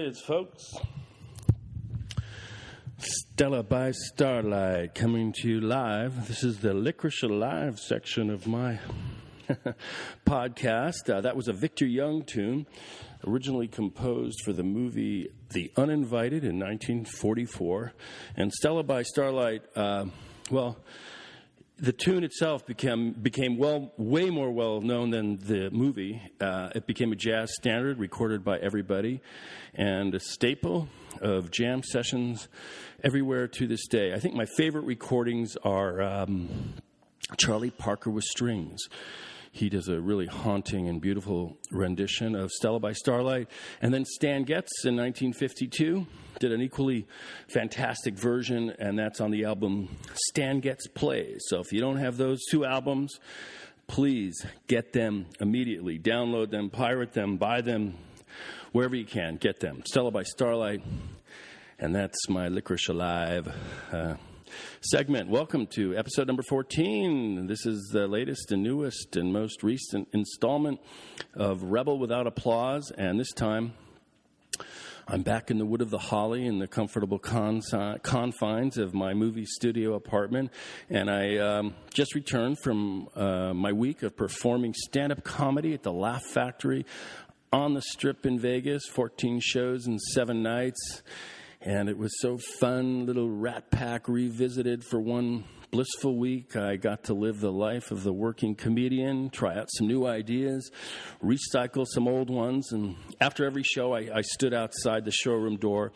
is, folks. Stella by Starlight coming to you live. This is the Licorice Alive section of my podcast. That was a Victor Young tune, originally composed for the movie The Uninvited in 1944. And Stella by Starlight, the tune itself became way more well known than the movie. It became a jazz standard recorded by everybody and a staple of jam sessions everywhere to this day. I think my favorite recordings are Charlie Parker with strings. He does a really haunting and beautiful rendition of Stella by Starlight. And then Stan Getz in 1952 did an equally fantastic version, and that's on the album Stan Getz Plays. So if you don't have those two albums, please get them immediately. Download them, pirate them, buy them, wherever you can. Get them. Stella by Starlight, and that's my Licorice Alive segment. Welcome to episode number 14. This is the latest and newest and most recent installment of Rebel Without Applause, and this time I'm back in the wood of the holly in the comfortable confines of my movie studio apartment, and I just returned from my week of performing stand-up comedy at the Laugh Factory on the Strip in Vegas, 14 shows in 7 nights. And it was so fun, little Rat Pack revisited for one blissful week. I got to live the life of the working comedian, try out some new ideas, recycle some old ones. And after every show, I stood outside the showroom door.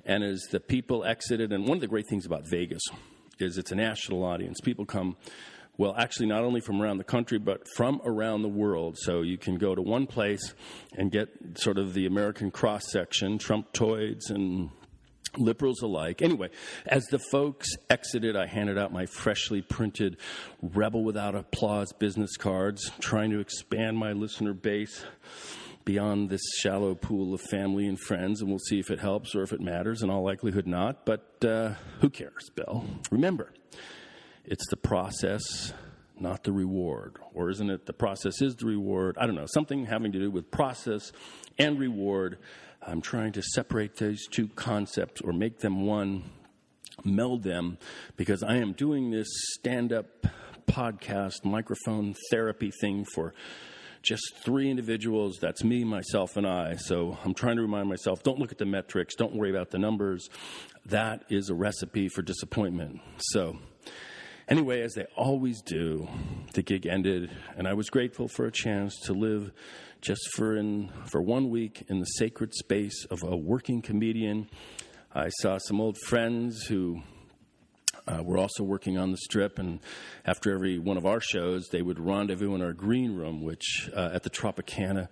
And as the people exited, and one of the great things about Vegas is it's a national audience. People come, well, actually not only from around the country, but from around the world. So you can go to one place and get sort of the American cross-section, Trumptoids and liberals alike. Anyway, as the folks exited, I handed out my freshly printed Rebel Without Applause business cards, trying to expand my listener base beyond this shallow pool of family and friends, and we'll see if it helps or if it matters. In all likelihood not, but who cares, Bill? Remember, it's the process, not the reward. Or isn't it the process is the reward? I don't know, something having to do with process and reward. I'm trying to separate those two concepts or make them one, meld them, because I am doing this stand-up podcast microphone therapy thing for just 3 individuals. That's me, myself, and I. So I'm trying to remind myself, don't look at the metrics, don't worry about the numbers. That is a recipe for disappointment. So anyway, as they always do, the gig ended, and I was grateful for a chance to live just for 1 week in the sacred space of a working comedian. I saw some old friends who were also working on the Strip, and after every one of our shows, they would rendezvous in our green room, which at the Tropicana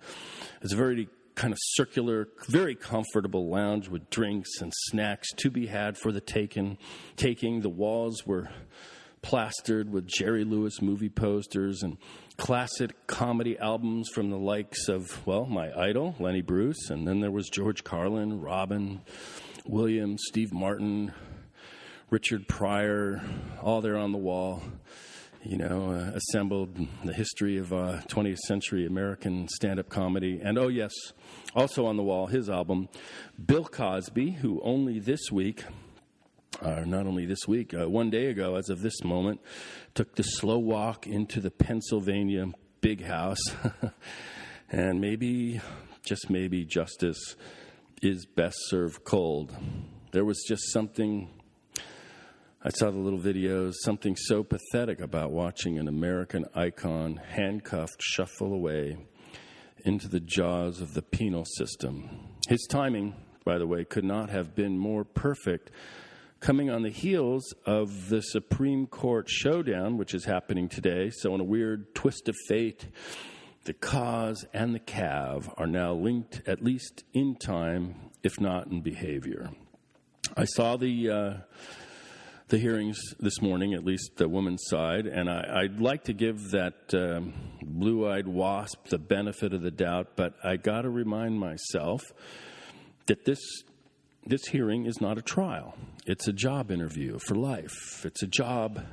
is a very kind of circular, very comfortable lounge with drinks and snacks to be had for the taking. The walls were plastered with Jerry Lewis movie posters and classic comedy albums from the likes of, well, my idol, Lenny Bruce, and then there was George Carlin, Robin Williams, Steve Martin, Richard Pryor, all there on the wall, assembled the history of 20th century American stand-up comedy. And, oh, yes, also on the wall, his album, Bill Cosby, who only this week, not only this week, 1 day ago, as of this moment, took the slow walk into the Pennsylvania big house. And maybe, just maybe, justice is best served cold. There was just something, I saw the little videos, something so pathetic about watching an American icon handcuffed shuffle away into the jaws of the penal system. His timing, by the way, could not have been more perfect, coming on the heels of the Supreme Court showdown, which is happening today. So in a weird twist of fate, the cause and the cav are now linked, at least in time, if not in behavior. I saw the hearings this morning, at least the woman's side, and I'd like to give that blue-eyed wasp the benefit of the doubt, but I got to remind myself that this hearing is not a trial. It's a job interview for life. It's a job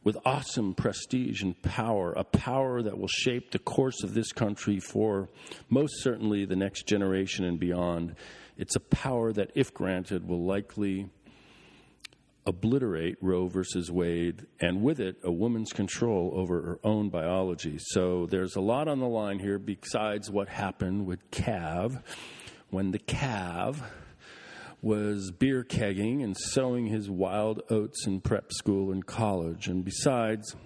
with awesome prestige and power, a power that will shape the course of this country for most certainly the next generation and beyond It's a power that, if granted, will likely obliterate Roe versus Wade, and with it, a woman's control over her own biology. So there's a lot on the line here besides what happened with Cav, when the Cav was beer kegging and sowing his wild oats in prep school and college. And besides,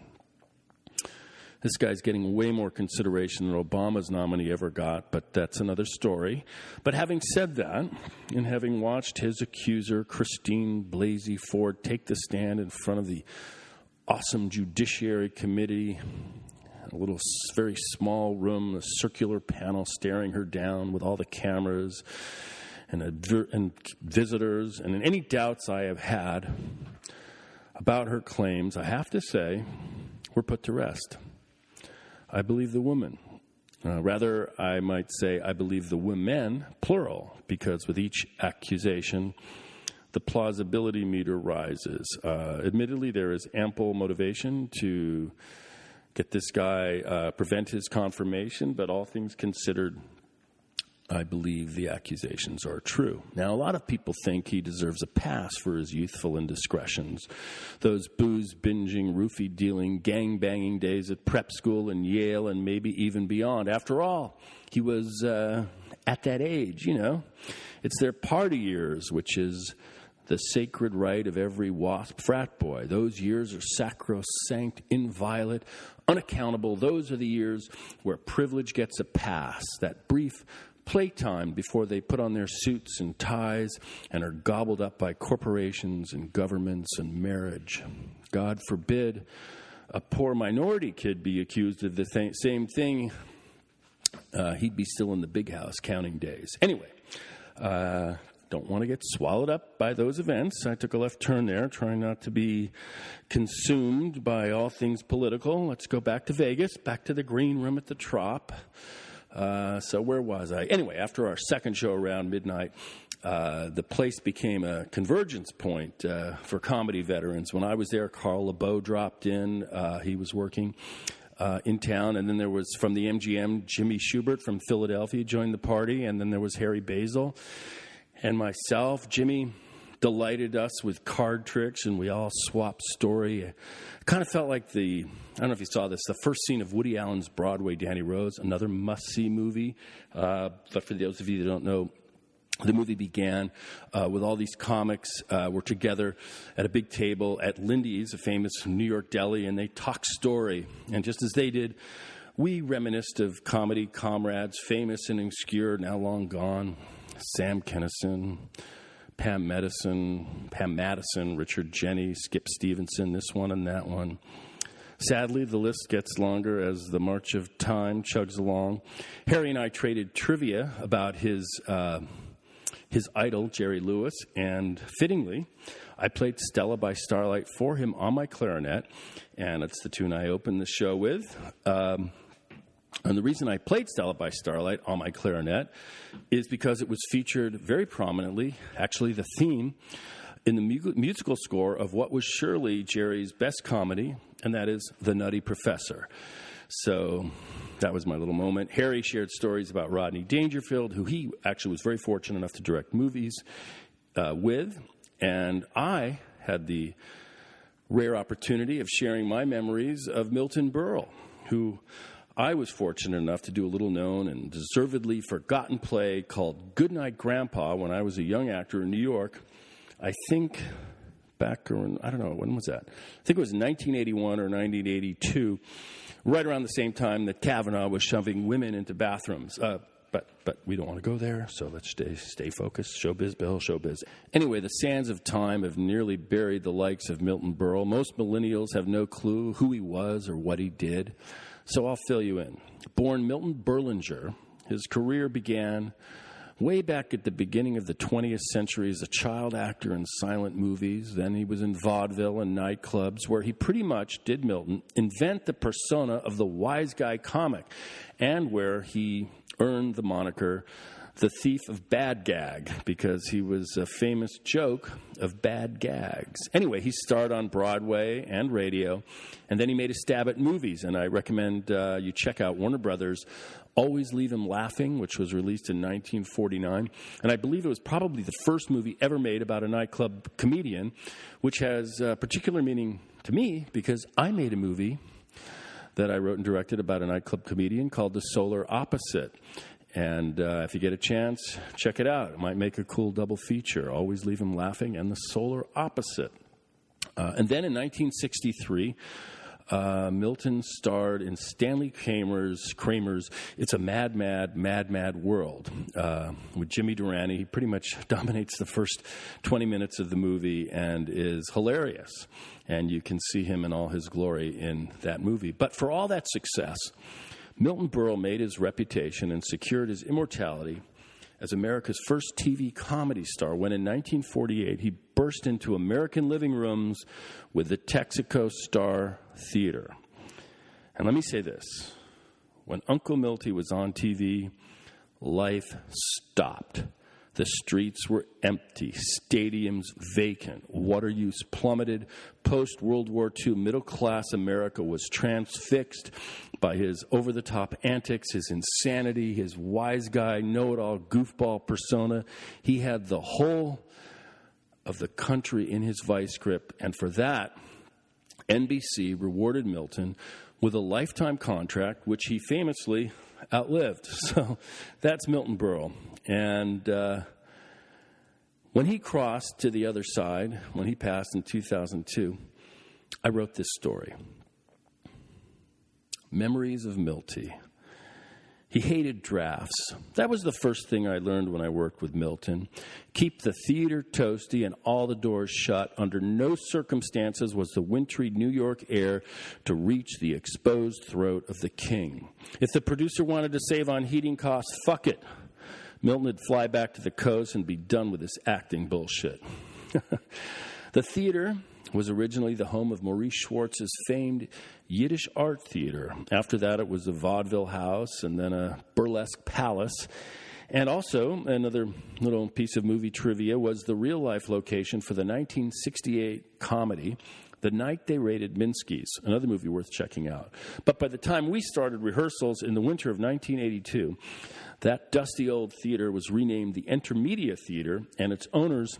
this guy's getting way more consideration than Obama's nominee ever got, but that's another story. But having said that, and having watched his accuser, Christine Blasey Ford, take the stand in front of the awesome Judiciary Committee, a little very small room, a circular panel staring her down with all the cameras and visitors, and any doubts I have had about her claims, I have to say, were put to rest. I believe the woman. Rather, I might say I believe the women, plural, because with each accusation, the plausibility meter rises. Admittedly, there is ample motivation to get this guy, prevent his confirmation, but all things considered, I believe the accusations are true. Now, a lot of people think he deserves a pass for his youthful indiscretions. Those booze-binging, roofie-dealing, gang-banging days at prep school and Yale and maybe even beyond. After all, he was at that age, you know. It's their party years, which is the sacred right of every WASP frat boy. Those years are sacrosanct, inviolate, unaccountable. Those are the years where privilege gets a pass, that brief playtime before they put on their suits and ties and are gobbled up by corporations and governments and marriage. God forbid a poor minority kid be accused of the same thing. He'd be still in the big house counting days. Anyway, don't want to get swallowed up by those events. I took a left turn there, trying not to be consumed by all things political. Let's go back to Vegas, back to the green room at the Trop. So where was I? Anyway, after our second show around midnight, the place became a convergence point for comedy veterans. When I was there, Carl LeBeau dropped in. He was working in town. And then there was, from the MGM, Jimmy Schubert from Philadelphia joined the party. And then there was Harry Basil and myself. Jimmy delighted us with card tricks, and we all swapped story. It kind of felt like I don't know if you saw this, the first scene of Woody Allen's Broadway Danny Rose, another must-see movie. But for those of you that don't know, the movie began with all these comics were together at a big table at Lindy's, a famous New York deli, and they talked story. And just as they did, we reminisced of comedy comrades, famous and obscure, now long gone. Sam Kinison, Pam Madison, Richard Jenney, Skip Stevenson, this one and that one. Sadly, the list gets longer as the march of time chugs along. Harry and I traded trivia about his idol, Jerry Lewis, and fittingly, I played Stella by Starlight for him on my clarinet, and it's the tune I opened the show with. And the reason I played Stella by Starlight on my clarinet is because it was featured very prominently, actually the theme, in the musical score of what was surely Jerry's best comedy, and that is The Nutty Professor. So that was my little moment. Harry shared stories about Rodney Dangerfield, who he actually was very fortunate enough to direct movies with, and I had the rare opportunity of sharing my memories of Milton Berle, who I was fortunate enough to do a little-known and deservedly forgotten play called Goodnight Grandpa when I was a young actor in New York. I think back around, I don't know, when was that? I think it was 1981 or 1982, right around the same time that Kavanaugh was shoving women into bathrooms. But we don't want to go there, so let's stay focused. Showbiz, Bill, showbiz. Anyway, the sands of time have nearly buried the likes of Milton Berle. Most millennials have no clue who he was or what he did. So I'll fill you in. Born Milton Berlinger, his career began way back at the beginning of the 20th century as a child actor in silent movies. Then he was in vaudeville and nightclubs, where he pretty much did Milton invent the persona of the wise guy comic, and where he earned the moniker the thief of bad gag, because he was a famous joke of bad gags. Anyway, he starred on Broadway and radio, and then he made a stab at movies, and I recommend you check out Warner Brothers' Always Leave Him Laughing, which was released in 1949, and I believe it was probably the first movie ever made about a nightclub comedian, which has particular meaning to me because I made a movie that I wrote and directed about a nightclub comedian called The Solar Opposite. And if you get a chance, check it out. It might make a cool double feature. Always Leave Him Laughing and The Solar Opposite. And then in 1963, Milton starred in Stanley Kramer's It's a Mad, Mad, Mad, Mad World with Jimmy Durante. He pretty much dominates the first 20 minutes of the movie and is hilarious. And you can see him in all his glory in that movie. But for all that success, Milton Berle made his reputation and secured his immortality as America's first TV comedy star when in 1948 he burst into American living rooms with the Texaco Star Theater. And let me say this. When Uncle Miltie was on TV, life stopped. The streets were empty, stadiums vacant, water use plummeted. Post-World War II, middle-class America was transfixed by his over-the-top antics, his insanity, his wise guy, know-it-all goofball persona. He had the whole of the country in his vice grip, and for that, NBC rewarded Milton with a lifetime contract, which he famously outlived. So that's Milton Berle. And when he crossed to the other side, when he passed in 2002, I wrote this story. Memories of Miltie. He hated drafts. That was the first thing I learned when I worked with Milton. Keep the theater toasty and all the doors shut. Under no circumstances was the wintry New York air to reach the exposed throat of the king. If the producer wanted to save on heating costs, fuck it. Milton would fly back to the coast and be done with this acting bullshit. The theater was originally the home of Maurice Schwartz's famed Yiddish art theater. After that, it was a vaudeville house and then a burlesque palace. And also, another little piece of movie trivia was the real-life location for the 1968 comedy, The Night They Raided Minsky's, another movie worth checking out. But by the time we started rehearsals in the winter of 1982, that dusty old theater was renamed the Intermedia Theater, and its owners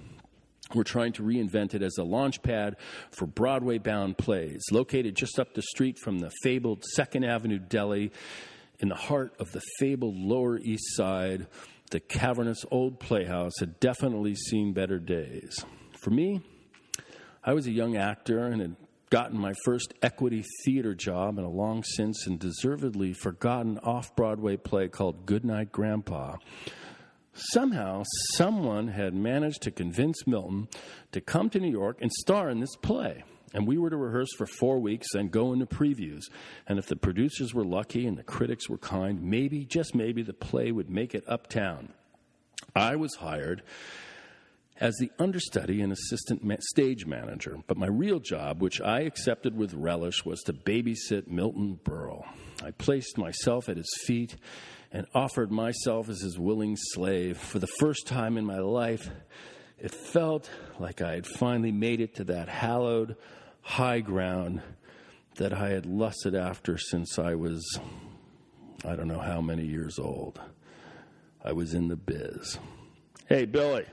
were trying to reinvent it as a launch pad for Broadway-bound plays. Located just up the street from the fabled 2nd Avenue Deli, in the heart of the fabled Lower East Side, the cavernous old playhouse had definitely seen better days. For me, I was a young actor and had gotten my first equity theater job in a long since and deservedly forgotten off-Broadway play called Goodnight Grandpa. Somehow, someone had managed to convince Milton to come to New York and star in this play. And we were to rehearse for 4 weeks and go into previews. And if the producers were lucky and the critics were kind, maybe, just maybe, the play would make it uptown. I was hired as the understudy and assistant stage manager. But my real job, which I accepted with relish, was to babysit Milton Berle. I placed myself at his feet and offered myself as his willing slave. For the first time in my life, it felt like I had finally made it to that hallowed high ground that I had lusted after since I was, I don't know how many years old. I was in the biz. Hey, Billy,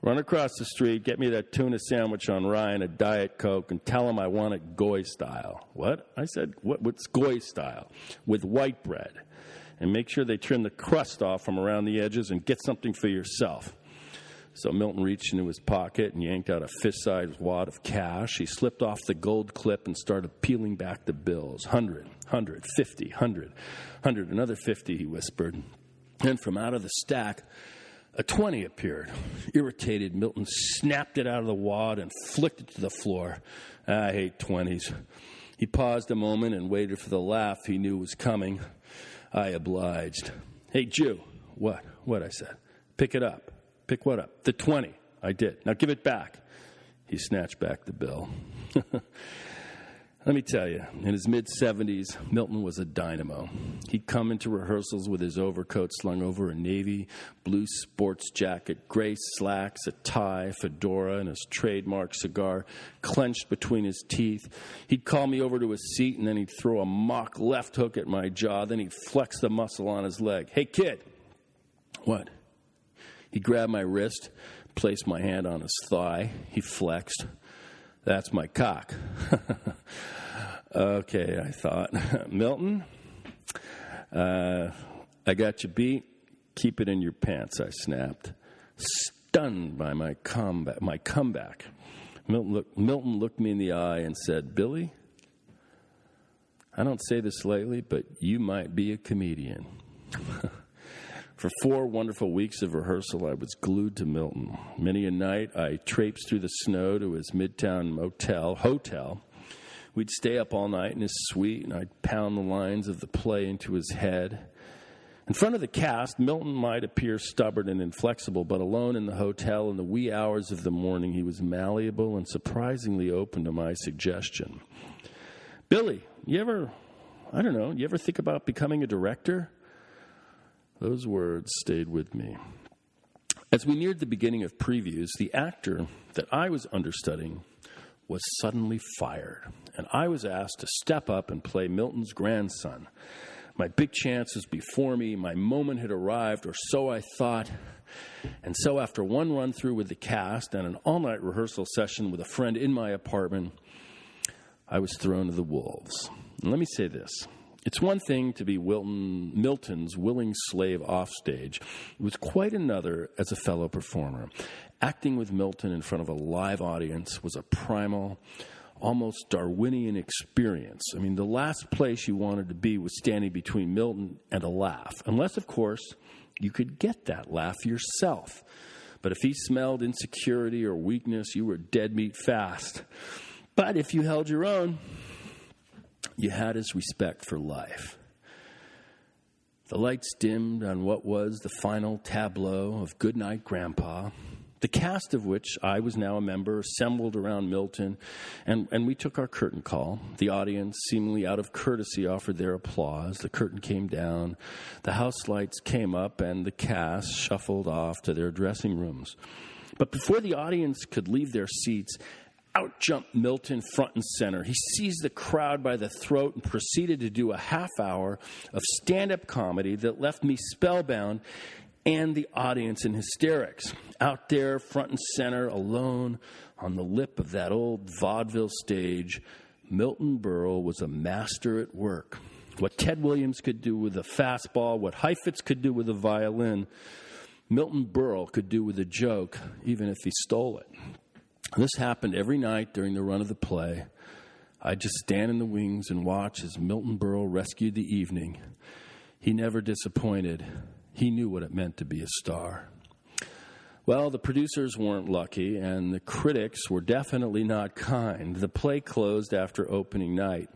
run across the street, get me that tuna sandwich on rye and a Diet Coke, and tell him I want it Goy style. What? I said, what's Goy style? With white bread. And make sure they trim the crust off from around the edges and get something for yourself. So Milton reached into his pocket and yanked out a fist-sized wad of cash. He slipped off the gold clip and started peeling back the bills. 100, 50, 100, another 50, he whispered. And from out of the stack, a 20 appeared. Irritated, Milton snapped it out of the wad and flicked it to the floor. I hate 20s. He paused a moment and waited for the laugh he knew was coming. I obliged. Hey, Jew. What? What, I said. Pick it up. Pick what up? The 20. I did. Now give it back. He snatched back the bill. Let me tell you, in his mid-70s, Milton was a dynamo. He'd come into rehearsals with his overcoat slung over a navy blue sports jacket, gray slacks, a tie, fedora, and his trademark cigar clenched between his teeth. He'd call me over to his seat, and then he'd throw a mock left hook at my jaw. Then he'd flex the muscle on his leg. "Hey, kid." "What?" He grabbed my wrist, placed my hand on his thigh. He flexed. "That's my cock." Okay, I thought. "Milton, I got you beat. Keep it in your pants," I snapped. Stunned by my comeback, Milton looked me in the eye and said, "Billy, I don't say this lightly, but you might be a comedian." For 4 wonderful weeks of rehearsal, I was glued to Milton. Many a night, I traipsed through the snow to his midtown hotel. We'd stay up all night in his suite, and I'd pound the lines of the play into his head. In front of the cast, Milton might appear stubborn and inflexible, but alone in the hotel in the wee hours of the morning, he was malleable and surprisingly open to my suggestion. "Billy, you ever think about becoming a director?" Those words stayed with me. As we neared the beginning of previews, the actor that I was understudying was suddenly fired, and I was asked to step up and play Milton's grandson. My big chance was before me. My moment had arrived, or so I thought. And so after one run-through with the cast and an all-night rehearsal session with a friend in my apartment, I was thrown to the wolves. And let me say this. It's one thing to be Milton's willing slave offstage. It was quite another as a fellow performer. Acting with Milton in front of a live audience was a primal, almost Darwinian experience. I mean, the last place you wanted to be was standing between Milton and a laugh. Unless, of course, you could get that laugh yourself. But if he smelled insecurity or weakness, you were dead meat fast. But if you held your own, you had his respect for life. The lights dimmed on what was the final tableau of Goodnight Grandpa, the cast of which I was now a member, assembled around Milton, and we took our curtain call. The audience, seemingly out of courtesy, offered their applause. The curtain came down, the house lights came up, and the cast shuffled off to their dressing rooms. But before the audience could leave their seats, out jumped Milton front and center. He seized the crowd by the throat and proceeded to do a half hour of stand-up comedy that left me spellbound and the audience in hysterics. Out there, front and center, alone on the lip of that old vaudeville stage, Milton Berle was a master at work. What Ted Williams could do with a fastball, what Heifetz could do with a violin, Milton Berle could do with a joke, even if he stole it. This happened every night during the run of the play. I'd just stand in the wings and watch as Milton Berle rescued the evening. He never disappointed. He knew what it meant to be a star. Well, the producers weren't lucky, and the critics were definitely not kind. The play closed after opening night.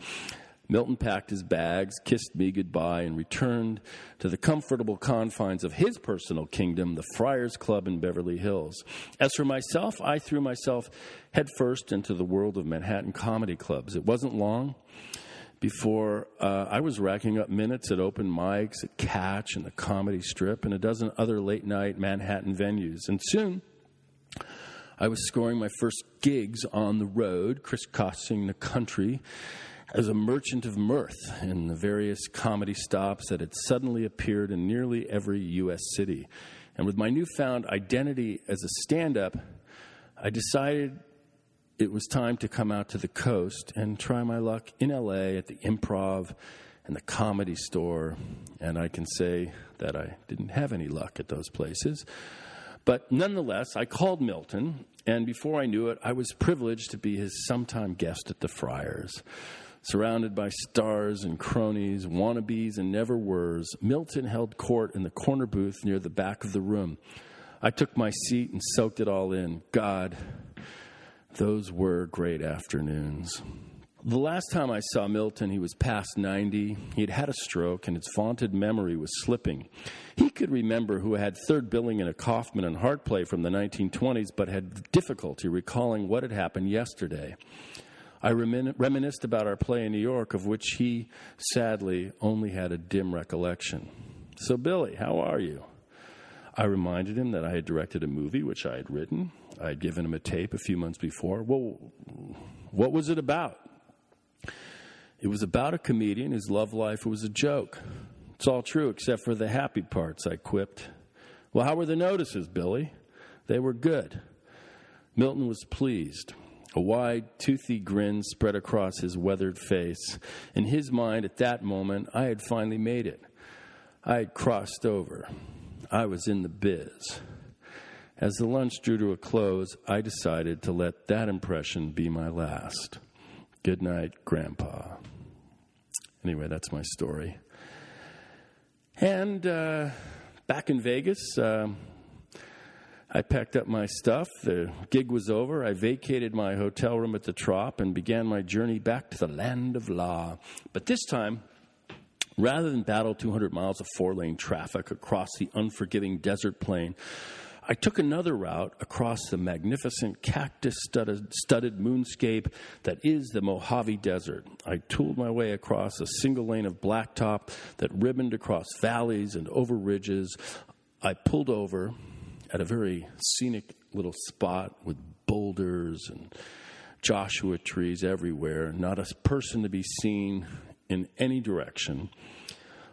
Milton packed his bags, kissed me goodbye, and returned to the comfortable confines of his personal kingdom, the Friars Club in Beverly Hills. As for myself, I threw myself headfirst into the world of Manhattan comedy clubs. It wasn't long before I was racking up minutes at open mics, at Catch and the Comedy Strip, and a dozen other late-night Manhattan venues. And soon, I was scoring my first gigs on the road, crisscrossing the country, as a merchant of mirth in the various comedy stops that had suddenly appeared in nearly every U.S. city. And with my newfound identity as a stand-up, I decided it was time to come out to the coast and try my luck in L.A. at the Improv and the Comedy Store. And I can say that I didn't have any luck at those places. But nonetheless, I called Milton, and before I knew it, I was privileged to be his sometime guest at the Friars. Surrounded by stars and cronies, wannabes and never-weres, Milton held court in the corner booth near the back of the room. I took my seat and soaked it all in. God, those were great afternoons. The last time I saw Milton, he was past 90. He had had a stroke, and his vaunted memory was slipping. He could remember who had third billing in a Kaufman and Hart play from the 1920s, but had difficulty recalling what had happened yesterday. I reminisced about our play in New York, of which he, sadly, only had a dim recollection. "So, Billy, how are you?" I reminded him that I had directed a movie, which I had written. I had given him a tape a few months before. "Well, what was it about?" "It was about a comedian whose love life was a joke. It's all true except for the happy parts," I quipped. "Well, how were the notices, Billy?" "They were good." Milton was pleased. A wide, toothy grin spread across his weathered face. In his mind, at that moment, I had finally made it. I had crossed over. I was in the biz. As the lunch drew to a close, I decided to let that impression be my last. Good night, Grandpa. Anyway, that's my story. And back in Vegas, I packed up my stuff. The gig was over. I vacated my hotel room at the Trop and began my journey back to the land of law. But this time, rather than battle 200 miles of four-lane traffic across the unforgiving desert plain, I took another route across the magnificent cactus-studded moonscape that is the Mojave Desert. I tooled my way across a single lane of blacktop that ribboned across valleys and over ridges. I pulled over at a very scenic little spot with boulders and Joshua trees everywhere, not a person to be seen in any direction.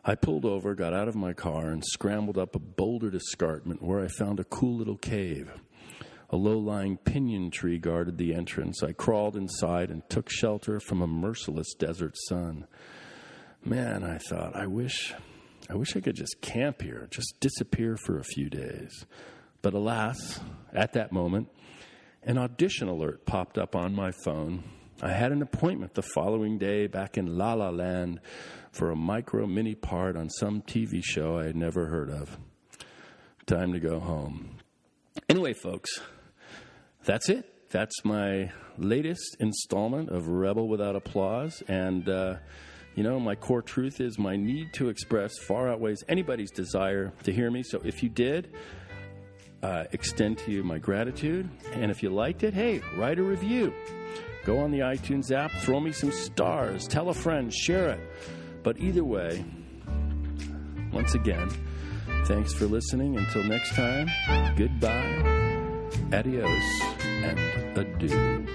I pulled over, got out of my car, and scrambled up a bouldered escarpment where I found a cool little cave. A low-lying pinyon tree guarded the entrance. I crawled inside and took shelter from a merciless desert sun. Man, I thought, I wish I could just camp here, just disappear for a few days. But alas, at that moment, an audition alert popped up on my phone. I had an appointment the following day back in La La Land for a mini part on some TV show I had never heard of. Time to go home. Anyway, folks, that's it. That's my latest installment of Rebel Without Applause. And, my core truth is my need to express far outweighs anybody's desire to hear me. So if you did, extend to you my gratitude. And if you liked it, hey, write a review. Go on the iTunes app, throw me some stars, tell a friend, share it. But either way, once again, thanks for listening. Until next time, goodbye, adios, and adieu.